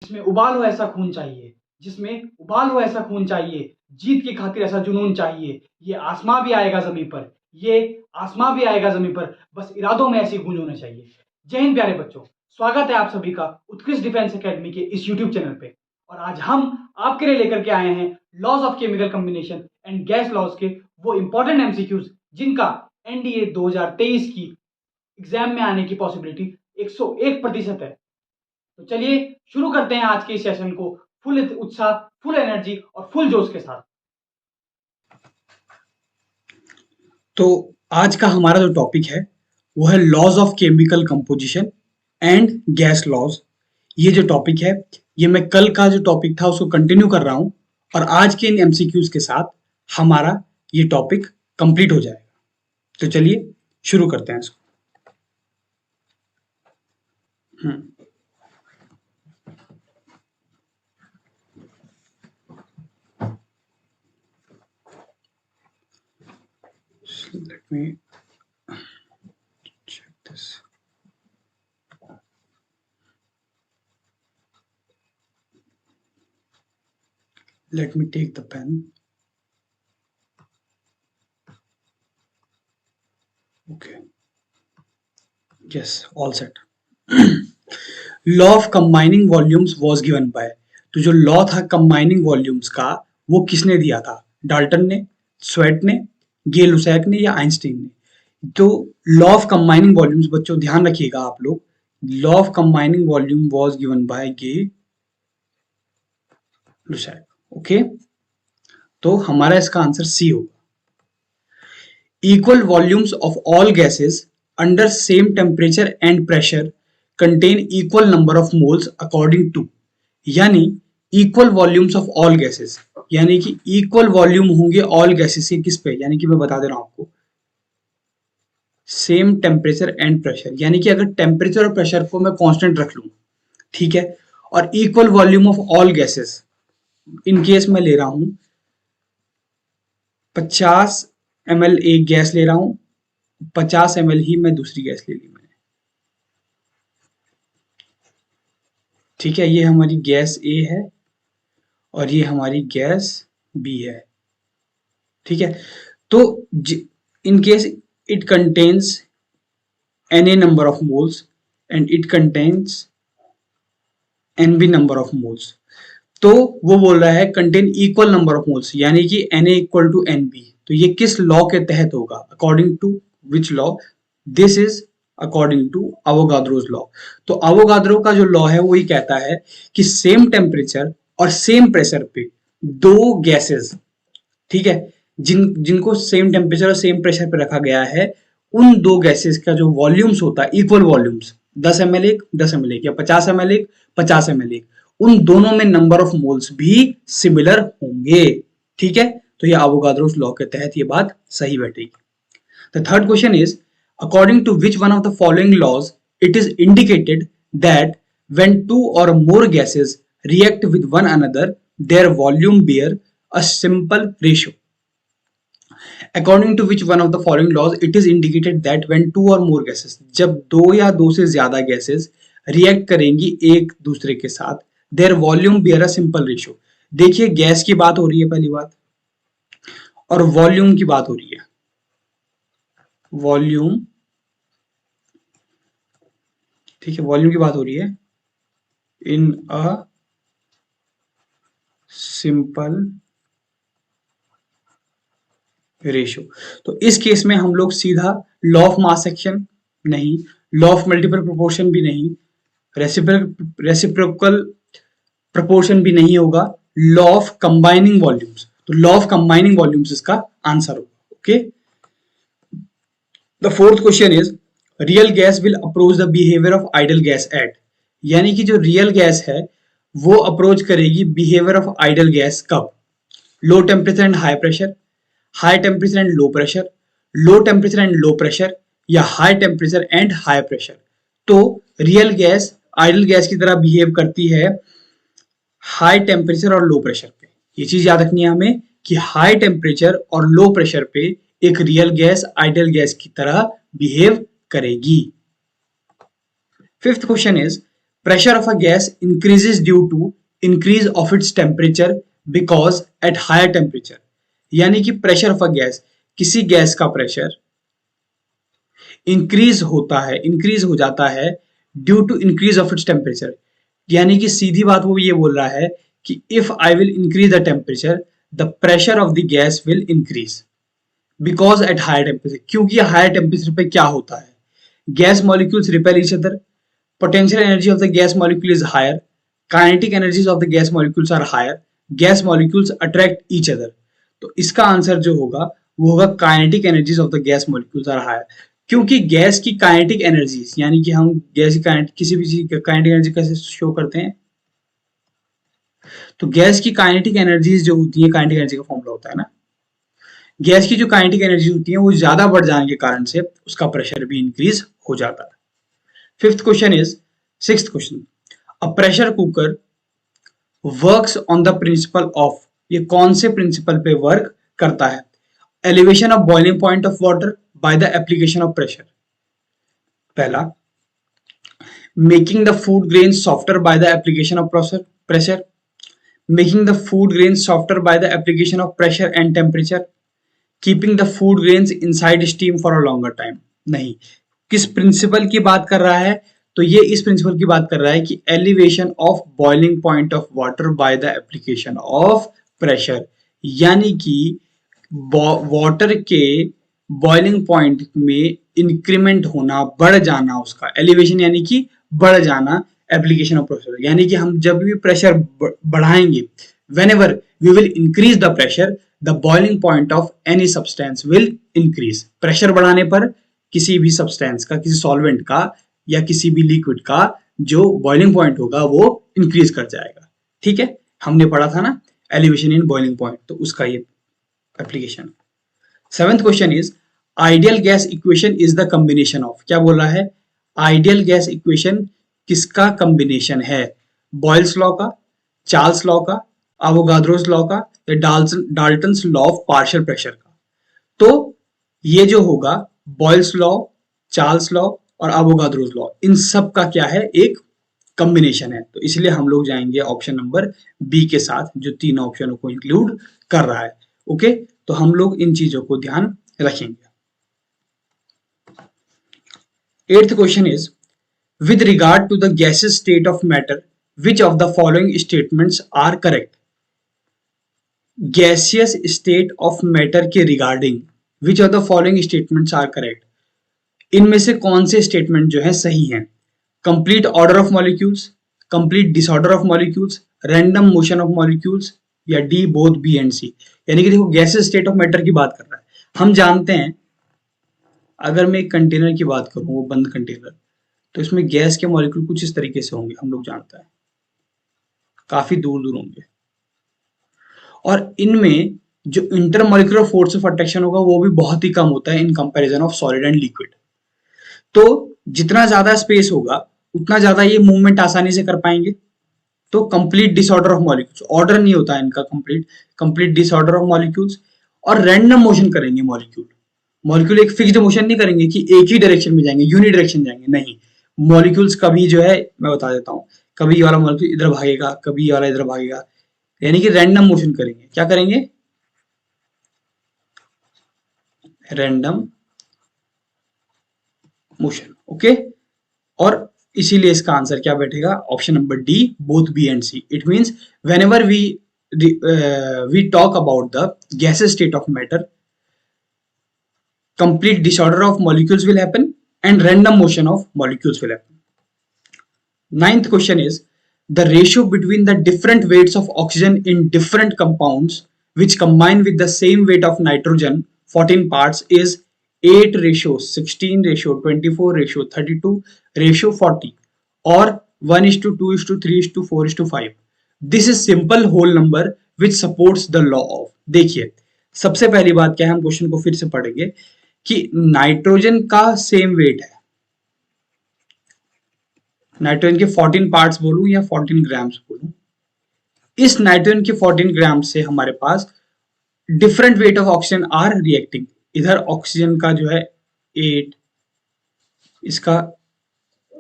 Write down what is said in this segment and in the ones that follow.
जिसमें उबाल हो ऐसा खून चाहिए, जिसमें उबाल हो ऐसा खून चाहिए, जीत की खातिर ऐसा जुनून चाहिए। ये आसमां भी आएगा जमीन पर, ये आसमां भी आएगा जमीन पर, बस इरादों में ऐसी गूंज होना चाहिए। जय हिंद प्यारे बच्चों, स्वागत है आप सभी का उत्कृष्ट डिफेंस एकेडमी के इस यूट्यूब चैनल पे। और आज हम आपके लिए लेकर के आए हैं laws of chemical combination and gas laws के वो इंपॉर्टेंट एमसीक्यूज जिनका एनडीए 2023 की एग्जाम में आने की पॉसिबिलिटी 101% है। तो चलिए शुरू करते हैं आज के इस सेशन को फुल उत्साह, फुल एनर्जी और फुल जोश के साथ। तो आज का हमारा जो टॉपिक है वो है laws of chemical composition and gas laws. ये जो टॉपिक है ये मैं कल का जो टॉपिक था उसको कंटिन्यू कर रहा हूं और आज के इन एमसीक्यूज के साथ हमारा ये टॉपिक कंप्लीट हो जाएगा। तो चलिए शुरू करते हैं इसको। Let me check this. Let me take the pen. Okay. Yes, all set. Law of combining volumes was given bye. तो जो लॉ था कंबाइनिंग वॉल्यूम्स का वो किसने दिया था? डाल्टन ने, स्वेट ने, गे लुसैक ने या आइंस्टीन ने? तो लॉ ऑफ कंबाइनिंग वॉल्यूम्स बच्चों ध्यान रखिएगा आप लोग, law of combining volume was given by Gay Lussac. Okay, तो हमारा इसका आंसर सी होगा। Equal volumes of all gases under same temperature and pressure contain equal number of moles according to, यानी equal volumes of all gases, यानी कि equal volume होंगे all gases के किस पे? यानी कि मैं बता दे रहा हूं आपको, सेम टेम्परेचर एंड प्रेशर, यानी कि अगर टेम्परेचर और प्रेशर को मैं कांस्टेंट रख लूं, ठीक है, और equal volume of all gases, in case मैं ले रहा हूं 50 ml एक गैस ले रहा हूं, 50 ml ही मैं दूसरी गैस ले ली मैंने, ठीक है, ये हमारी गैस ए है और ये हमारी गैस बी है, ठीक है। तो in case it contains Na number of moles and it contains Nb number of moles, तो वो बोल रहा है contain equal number of moles, यानी कि Na इक्वल टू Nb। तो ये किस लॉ के तहत होगा? According to which law? This is according to Avogadro's law. तो अवोगाद्रो का जो लॉ है वो ये कहता है कि सेम टेम्परेचर और सेम प्रेशर पे दो गैसेस, ठीक है, जिनको सेम टेम्परेचर और सेम प्रेशर पे रखा गया है, उन दो गैसेस का जो वॉल्यूम्स होता है, इक्वल वॉल्यूम्स, 10 ml एक, 10 ml एक, या 50 ml एक, 50 ml एक, उन दोनों में नंबर ऑफ मोल्स भी सिमिलर होंगे, ठीक है। तो ये अवोगाद्रोस लॉ के तहत ये बात सही बैठेगी। The third question is, according to which one of the following laws it is indicated that when two और more gases react with one another their volume bear a simple ratio? According to which one of the following laws it is indicated that when two or more gases, जब दो या दो से ज्यादा gases react करेंगी एक दूसरे के साथ, their volume bear a simple ratio। देखिए गैस की बात हो रही है पहली बात, और वॉल्यूम की बात हो रही है, वॉल्यूम, ठीक है, वॉल्यूम की बात हो रही है इन अ सिंपल रेशियो। तो इस केस में हम लोग सीधा लॉ ऑफ मास सेक्शन नहीं, लॉ ऑफ मल्टीपल प्रोपोर्शन भी नहीं, रेसिप्रोकल प्रोपोर्शन भी नहीं होगा, लॉ ऑफ कंबाइनिंग वॉल्यूम्स। तो लॉ ऑफ कंबाइनिंग वॉल्यूम्स इसका आंसर होगा। Okay, the fourth question is, real gas will approach the behaviour of ideal gas at, यानी कि जो रियल गैस है वो अप्रोच करेगी बिहेवियर ऑफ आइडल गैस कब? Low temperature and high pressure, high temperature and low pressure, low temperature and low pressure, या high temperature and high pressure. तो real gas ideal gas की तरह behave करती है हाई टेम्परेचर और low pressure पे। ये चीज याद रखनी है हमें कि हाई टेम्परेचर और लो प्रेशर पे एक रियल गैस आइडल गैस की तरह बिहेव करेगी। Fifth question is, pressure of a gas increases due to increase of its temperature because at higher temperature, यानी कि प्रेशर ऑफ अ गैस, किसी gas का प्रेशर इंक्रीज हो जाता है due to increase of its temperature, यानी कि सीधी बात वो ये बोल रहा है कि if I will increase the temperature the pressure of the gas will increase because at higher temperature, क्योंकि हायर टेम्परेचर पे क्या होता है, gas molecules repel each other, potential energy of the gas molecule is higher, kinetic energies of the gas molecules are higher, gas molecules attract each other। तो इसका answer जो होगा वो होगा kinetic energies of the gas molecules are higher, क्योंकि gas की kinetic energies, यानी कि हम गैस की किसी भी चीज की kinetic energy कैसे शो करते हैं, तो गैस की kinetic energies जो होती है, kinetic energy का फॉर्मूला होता है ना, गैस की जो काइनेटिक एनर्जी होती है वो ज्यादा बढ़ जाने के कारण से उसका प्रेशर भी इंक्रीज हो जाता है। Sixth question, a pressure cooker works on the principle of, ये कौन से प्रिंसिपल पे वर्क करता है, elevation of boiling point of water by the application of pressure, पहला making the food grain softer by the application of pressure, making the food grain softer by the application of pressure and temperature, keeping the food grains inside steam for a longer time. नहीं, किस principal की बात कर रहा है, तो ये इस प्रिंसिपल की बात कर रहा है कि elevation of boiling point of water by the application of pressure, यानी कि वाटर के बॉइलिंग पॉइंट में इंक्रीमेंट होना, बढ़ जाना, उसका एलिवेशन यानी कि बढ़ जाना एप्लीकेशन ऑफ प्रेशर, यानी कि हम जब भी प्रेशर बढ़ाएंगे, whenever we will increase the pressure the boiling point of any substance will increase। Pressure बढ़ाने पर किसी भी सब्सटेंस का, किसी सॉल्वेंट का या किसी भी लिक्विड का जो बॉइलिंग पॉइंट होगा वो इंक्रीज कर जाएगा। ठीक है, हमने पढ़ा था ना एलिवेशन इन बॉइलिंग पॉइंट, तो उसका ये application. Seventh question is ideal gas equation is the combination of, क्या बोला है, आइडियल गैस इक्वेशन किसका कॉम्बिनेशन है, बॉयल्स लॉ का, चार्ल्स लॉ का, एवोगाड्रोस लॉ का, या Dalton's law of partial pressure का। तो ये जो होगा बॉयल्स लॉ, चार्ल्स लॉ और एवोगाड्रोस लॉ, इन सब का क्या है, एक कॉम्बिनेशन है, तो इसलिए हम लोग जाएंगे ऑप्शन नंबर बी के साथ जो तीन ऑप्शनों को इंक्लूड कर रहा है। ओके, तो हम लोग इन चीजों को ध्यान रखेंगे। Eighth question is with regard to the gases state of matter which of the following statements are correct, gaseous state of matter के regarding which of the following statements are correct, इनमें से कौन से स्टेटमेंट जो है सही हैं, complete order of molecules, complete disorder of molecules, random motion of molecules, या डी बोथ बी एंड सी। यानी कि देखो गैसियस स्टेट ऑफ मैटर की बात कर रहा है, हम जानते हैं अगर मैं एक कंटेनर की बात करूं, वो बंद कंटेनर, तो इसमें गैस के मॉलिक्यूल कुछ इस तरीके से होंगे, हम लोग जानते हैं काफी दूर दूर होंगे, और इनमें जो इंटरमॉलिक्यूलर फोर्स ऑफ अट्रैक्शन होगा वो भी बहुत ही कम होता है in comparison of solid and liquid. तो जितना ज्यादा स्पेस होगा उतना ज्यादा ये मूवमेंट आसानी से कर पाएंगे। तो complete disorder of molecules, order नहीं होता है इनका, कंप्लीट डिसऑर्डर ऑफ मॉलिक्यूल्स, और रैंडम मोशन करेंगे मॉलिक्यूल एक फिक्स्ड मोशन नहीं करेंगे कि एक ही डायरेक्शन में जाएंगे, यूनिडायरेक्शन जाएंगे, नहीं, मॉलिक्यूल्स कभी जो है मैं बता देता हूँ, कभी ये वाला मॉलिक्यूल इधर भागेगा, कभी ये वाला इधर भागेगा, यानी कि रैंडम मोशन करेंगे। क्या करेंगे, रैंडम मोशन। ओके, और इसीलिए इसका आंसर क्या बैठेगा, option number D, both B and C. It means whenever we talk about the gases state of matter, complete disorder of molecules will happen and random motion of molecules will happen. Ninth question is the ratio between the different weights of oxygen in different compounds which combine with the same weight of nitrogen 14 parts is 8:16:24:32:40 or 1:2:3:4:5. This is simple whole number which supports the law of। देखिए सबसे पहली बात क्या है, हम question को फिर से पढ़ेंगे कि नाइट्रोजन का सेम वेट है, नाइट्रोजन के 14 पार्ट्स बोलूं या 14 ग्राम्स बोलूं, इस नाइट्रोजन के 14 ग्राम से हमारे पास different weight of oxygen are reacting. इधर ऑक्सीजन का जो है 8, इसका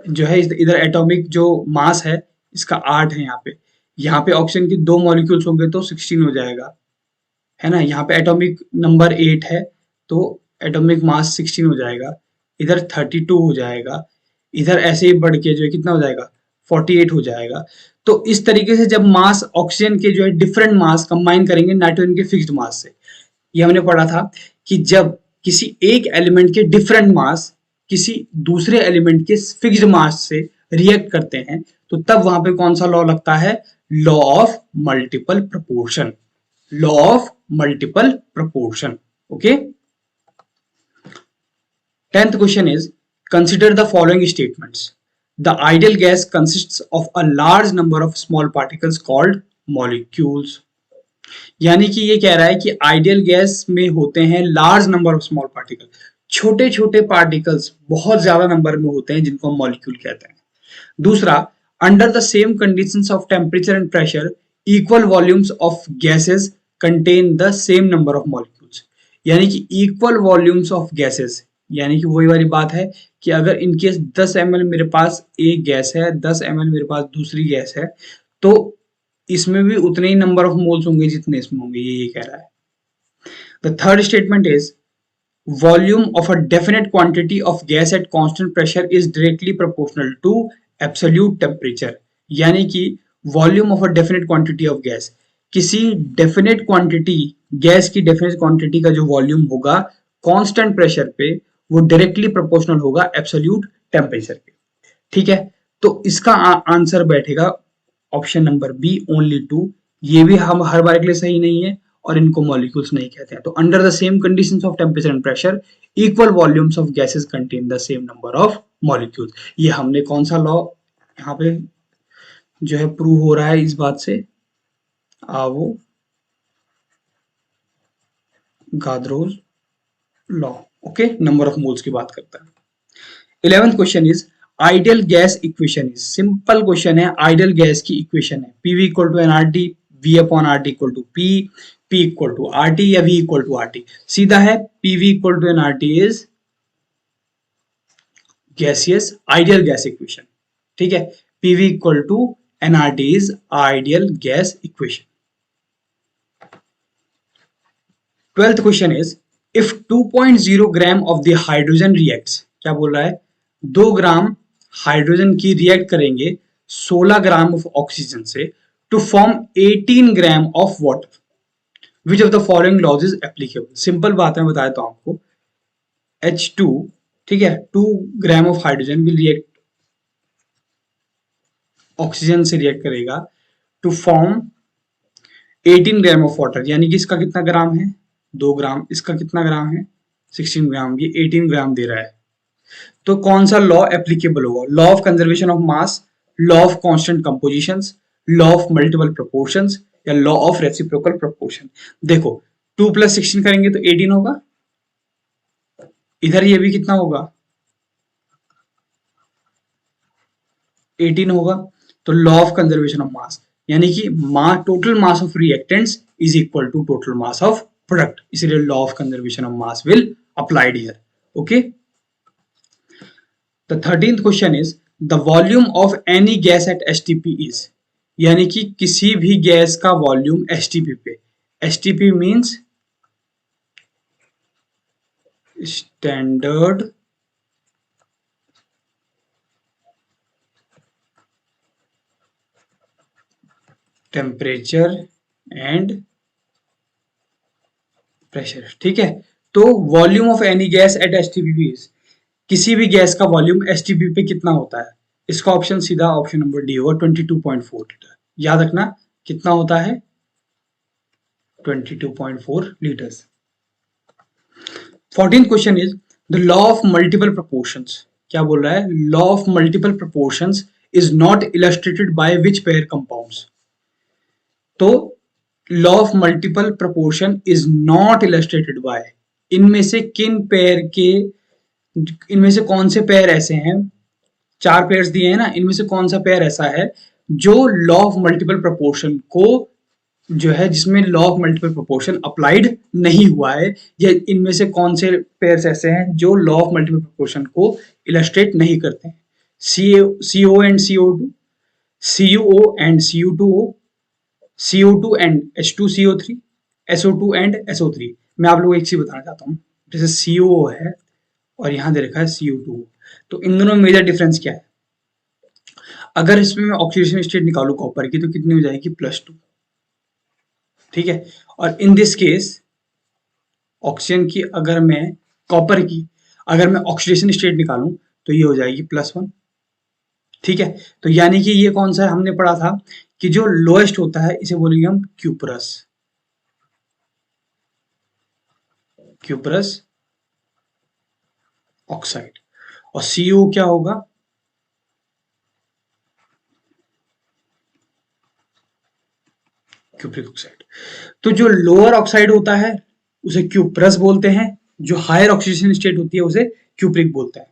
जो है इधर एटॉमिक जो मास है इसका 8 है यहाँ पे ऑक्सीजन की 2 मॉलिक्यूल्स होंगे तो 16 हो जाएगा, है ना। यहाँ पे एटॉमिक नंबर 8 है तो एटॉमिक मास 16 हो जाएगा, इधर 32 हो जाएगा, इधर ऐसे ही बढ़ के जो है कितना हो जाएगा 48 हो जाएगा। तो इस तरीके से जब मास ऑक्सीजन के जो है डिफरेंट मास कंबाइन करेंगे नाइट्रोजन के फिक्स्ड मास से, ये हमने पढ़ा था कि जब किसी एक एलिमेंट के डिफरेंट मास किसी दूसरे एलिमेंट के फिक्स्ड मास से रिएक्ट करते हैं तो तब वहां पे कौन सा लॉ लगता है, law of multiple proportion, law of multiple proportion. Okay, 10th question is, consider the following statements. The ideal gas consists of a large number of small particles called molecules. यानी कि ये कह रहा है कि आइडियल गैस में होते हैं large number of small particle, छोटे छोटे पार्टिकल्स बहुत ज्यादा नंबर में होते हैं जिनको हम मॉलिक्यूल कहते हैं। दूसरा, under the same conditions of temperature and pressure equal volumes of gases contain the same number of molecules. यानी कि इक्वल वॉल्यूम्स ऑफ गैसेस, यानी कि वही वाली बात है कि अगर इनकेस 10 ml मेरे पास एक गैस है, 10 ml मेरे पास दूसरी गैस है, तो इसमें भी उतने ही नंबर ऑफ मोल्स होंगे जितने इसमें होंगे, ये कह रहा है। The third statement is, volume of a definite quantity of gas at constant pressure is directly proportional to absolute temperature. यानी कि volume of a definite quantity of gas, किसी डेफिनेट क्वांटिटी गैस की डेफिनेट क्वांटिटी का जो volume होगा constant pressure पे वो directly proportional होगा एब्सोल्यूट टेम्परेचर पे। ठीक है, तो इसका आंसर बैठेगा ऑप्शन नंबर बी, ओनली 2। ये भी हम हर बार के लिए सही नहीं है और इनको मॉलिक्यूल्स नहीं कहते हैं। तो under the same conditions of temperature and pressure equal volumes of gases contain the same number of molecules. ये हमने कौन सा लॉ यहाँ पे जो है प्रूव हो रहा है इस बात से, Avogadro's law. Okay, number of moles की बात करता है। 11th question is, ideal gas equation is, simple question है, आइडियल गैस की इक्वेशन है PV equal to NRT, V upon RT equal to P, P equal to RT या V equal to RT. सीधा है, PV equal to NRT is gaseous ideal gas equation. ठीक है, PV equal to NRT is ideal gas equation. 12th question is, if 2.0 gram of the hydrogen reacts, क्या बोल रहा है, 2 gram hydrogen की react करेंगे 16 ग्राम ऑफ ऑक्सीजन से to form 18 gram of water, which of the following laws is applicable. Simple बात है, बताया तो आपको, H2, ठीक है, 2 gram of hydrogen will react oxygen से रिएक्ट करेगा to form 18 gram of water, यानी कि इसका कितना ग्राम है 2 ग्राम, इसका कितना ग्राम है 16 ग्राम, ये 18 ग्राम दे रहा है। तो कौन सा लॉ एप्लीकेबल होगा, law of conservation of mass, law of constant compositions, law of multiple proportions या लॉ ऑफ रेसिप्रोकल प्रोपोर्शन। देखो 2 + 16 करेंगे तो 18 होगा, इधर ये भी कितना होगा 18 होगा। तो law of conservation of mass, यानी कि total mass of reactants is equal to total mass of product, इसलिए law of conservation of mass will applied here. Okay, the 13th question is, the volume of any gas at STP is, यानी कि किसी भी गैस का volume STP पे, STP means standard temperature and pressure. ठीक है, तो volume of any gas at STP is, किसी भी गैस का वॉल्यूम एसटीपी पे कितना होता है, इसका ऑप्शन सीधा ऑप्शन नंबर डी होगा 22.4 लीटर। याद रखना कितना होता है 22.4 litres. 14th question is, the law of multiple proportions, क्या बोल रहा है, law of multiple proportions is not illustrated by which pair compounds. तो law of multiple proportion is not illustrated by, इनमें से किन पेयर के, इनमें से कौन से पेयर ऐसे हैं, 4 पेयर्स दिए हैं ना, इनमें से कौन सा पेयर ऐसा है जो लॉ ऑफ मल्टीपल प्रोपोर्शन को जो है जिसमें law of multiple proportion applied नहीं हुआ है, या इनमें से कौन से पेयर्स ऐसे हैं जो लॉ ऑफ मल्टीपल प्रोपोर्शन को इलस्ट्रेट नहीं करते हैं। CO and CO2, CuO and Cu2O, CO2 and H2CO3, SO2 and SO3। मैं आप लोगों को एक चीज बताना चाहता हूँ, जैसे CuO है और यहाँ दे रखा है CO2, तो इन दोनों में मेजर डिफरेंस क्या है? अगर इसमें मैं ऑक्सीडेशन स्टेट निकालू कॉपर की तो कितनी हो जाएगी? +2, ठीक है। और इन दिस केस ऑक्सीजन की अगर मैं कॉपर की अगर मैं ऑक्सीडेशन स्टेट निकालूं तो ये हो जाएगी +1, ठीक है। तो यानी कि ये कौन सा है? हमने पढ़ा था कि जो लोएस्ट होता है इसे बोलेंगे हम क्यूपरस ऑक्साइड, और CO क्या होगा? Cupric oxide. तो जो लोअर ऑक्साइड होता है उसे क्यूप्रस बोलते हैं, जो हायर ऑक्सीडेशन स्टेट होती है उसे क्यूप्रिक बोलते हैं।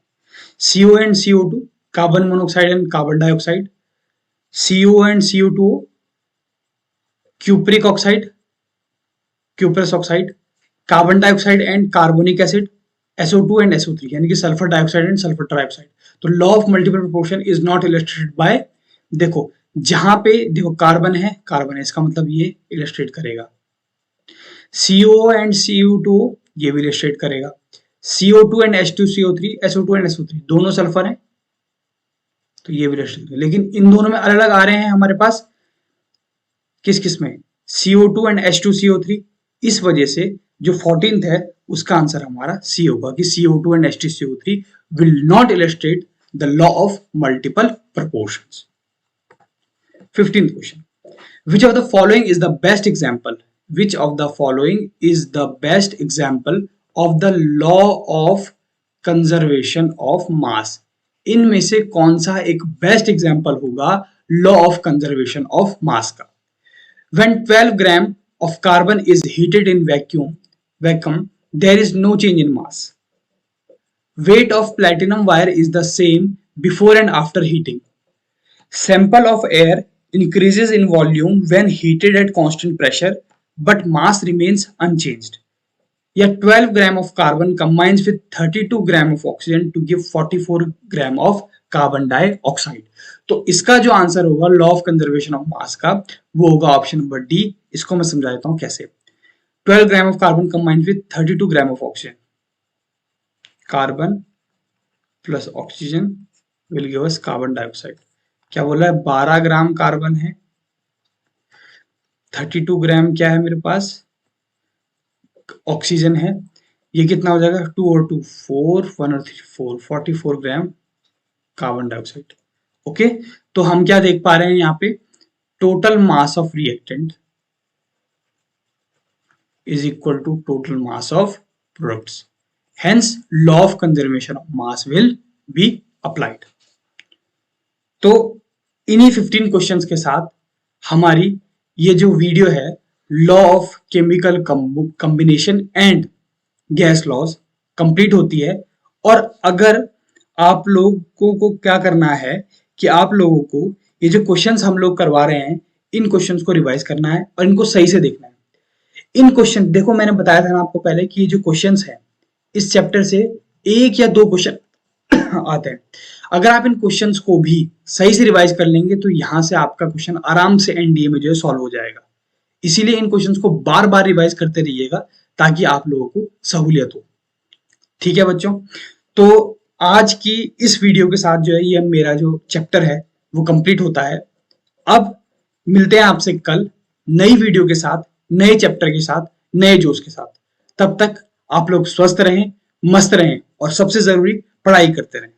CO and CO2 carbon monoxide and carbon dioxide, CO and CO2 cupric oxide, cuprous oxide, carbon dioxide and carbonic acid, SO2 and SO3 यानी कि sulphur dioxide and sulphur trioxide. तो law of multiple proportion is not illustrated by, देखो जहां पे देखो carbon है इसका मतलब ये इलस्ट्रेट करेगा, CO एंड CO2 ये भी इलस्ट्रेट करेगा, CO2 and H2CO3, SO2 and SO3 दोनों सल्फर हैं तो ये भी इलस्ट्रेट करेगा। लेकिन इन दोनों में अलग अलग आ रहे हैं हमारे पास, किस में? CO2 and H2CO3। इस वजह से जो 14th है उसका आंसर हमारा C होगा कि CO2 and H2CO3 will not illustrate the law of multiple proportions। 15th question, which of the following is the best example? Which of the following is the best example of the law of conservation of mass? इनमें से कौन सा एक best example होगा law of conservation of मास का? When 12 gram of carbon is heated in vacuum, there is no change in mass. Weight of platinum wire is the same before and after heating. Sample of air increases in volume when heated at constant pressure, but mass remains unchanged. या 12 gram of carbon combines with 32 gram of oxygen to give 44 gram of carbon dioxide. तो इसका जो answer होगा law of conservation of मास का वो होगा option number D. इसको मैं समझा देता हूं कैसे। 12 gram of carbon combined with 32 gram of oxygen, carbon plus oxygen will give us carbon dioxide. क्या बोला है? 12 ग्राम कार्बन है, 32 ग्राम क्या है मेरे पास? ऑक्सीजन है। ये कितना हो जाएगा? 2 और 2 4, 1 और 3 4, 44 ग्राम कार्बन डाइऑक्साइड। ओके, तो हम क्या देख पा रहे हैं यहाँ पे? Total mass of reactant is equal to total mass of products, hence law of conservation of mass will be applied. तो इन्हीं 15 क्वेश्चंस के साथ हमारी ये जो वीडियो है law of chemical combination and gas laws complete होती है। और अगर आप लोगों को क्या करना है कि आप लोगों को ये जो क्वेश्चंस हम लोग करवा रहे हैं इन क्वेश्चंस को रिवाइज करना है और इनको सही से देखना है। इन क्वेश्चन देखो, मैंने बताया था ना आपको पहले कि ये जो क्वेश्चंस हैं इस चैप्टर से 1 या 2 क्वेश्चन आते हैं। अगर आप इन क्वेश्चंस को भी सही से रिवाइज कर लेंगे तो यहां से आपका क्वेश्चन आराम से एनडीए में जो है सॉल्व हो जाएगा। इसीलिए इन क्वेश्चंस को बार बार रिवाइज करते रहिएगा ताकि आप लोगों को सहूलियत हो। ठीक है बच्चों, तो आज की इस वीडियो के साथ जो है ये मेरा जो चैप्टर है वो कंप्लीट होता है। अब मिलते हैं आपसे कल नई वीडियो के साथ, नए चैप्टर के साथ, नए जोश के साथ। तब तक आप लोग स्वस्थ रहें, मस्त रहें और सबसे जरूरी पढ़ाई करते रहें।